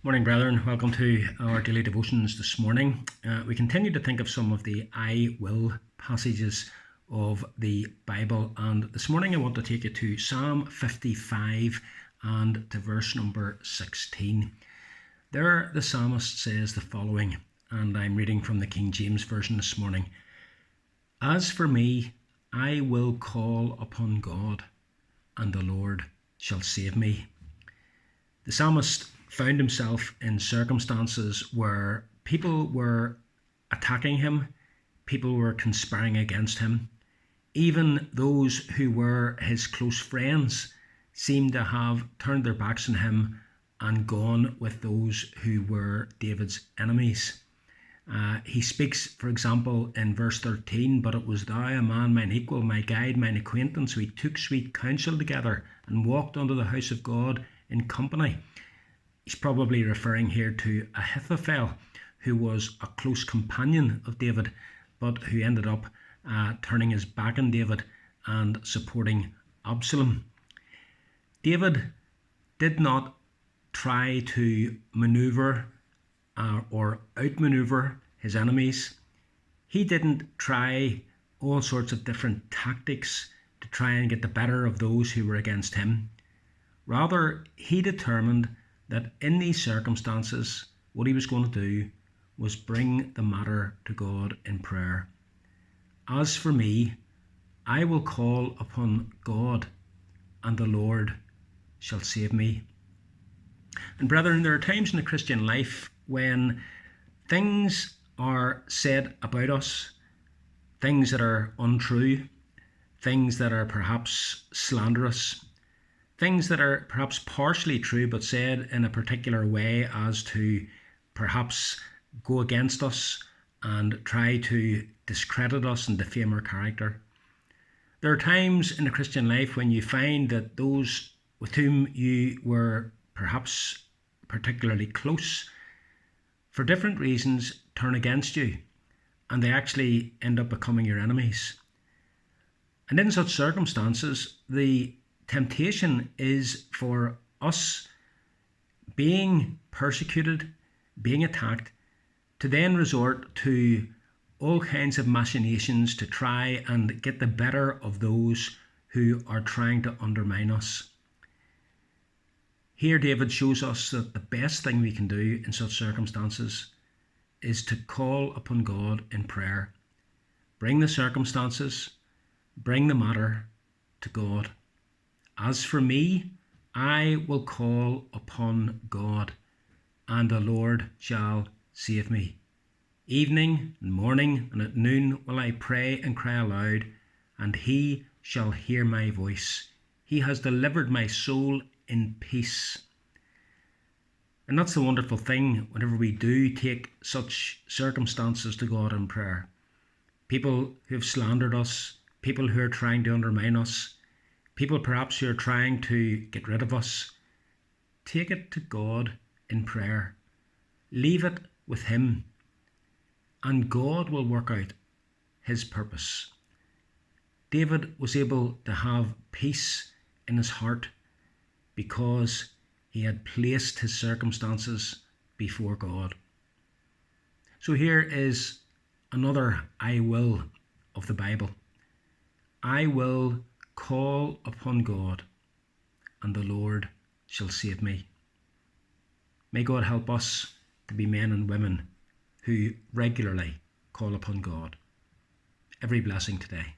Morning, brethren. Welcome to our daily devotions this morning. We continue to think of some of the I will passages of the Bible, and this morning I want to take you to Psalm 55 and to verse number 16. There the psalmist says the following, and I'm reading from the King James Version this morning. As for me, I will call upon God, and the Lord shall save me. The psalmist found himself in circumstances where people were attacking him, people were conspiring against him. Even those who were his close friends seemed to have turned their backs on him and gone with those who were David's enemies. He speaks, for example, in verse 13, "But it was thou, a man mine equal, my guide, mine acquaintance. We took sweet counsel together and walked unto the house of God in company." He's probably referring here to Ahithophel, who was a close companion of David, but who ended up turning his back on David and supporting Absalom. David did not try to maneuver or outmaneuver his enemies. He didn't try all sorts of different tactics to try and get the better of those who were against him. Rather, he determined that in these circumstances, what he was going to do was bring the matter to God in prayer. As for me, I will call upon God, and the Lord shall save me. And brethren, there are times in the Christian life when things are said about us, things that are untrue, things that are perhaps slanderous, things that are perhaps partially true but said in a particular way as to perhaps go against us and try to discredit us and defame our character. There are times in the Christian life when you find that those with whom you were perhaps particularly close, for different reasons, turn against you, and they actually end up becoming your enemies. And in such circumstances, the temptation is for us, being persecuted, being attacked, to then resort to all kinds of machinations to try and get the better of those who are trying to undermine us. Here David shows us that the best thing we can do in such circumstances is to call upon God in prayer. Bring the circumstances, bring the matter to God. As for me, I will call upon God, and the Lord shall save me. Evening and morning and at noon will I pray and cry aloud, and he shall hear my voice. He has delivered my soul in peace. And that's the wonderful thing whenever we do take such circumstances to God in prayer. People who have slandered us, people who are trying to undermine us, people perhaps who are trying to get rid of us, take it to God in prayer. Leave it with him, and God will work out his purpose. David was able to have peace in his heart because he had placed his circumstances before God. So here is another I will of the Bible. I will call upon God, and the Lord shall save me. May God help us to be men and women who regularly call upon God. Every blessing today.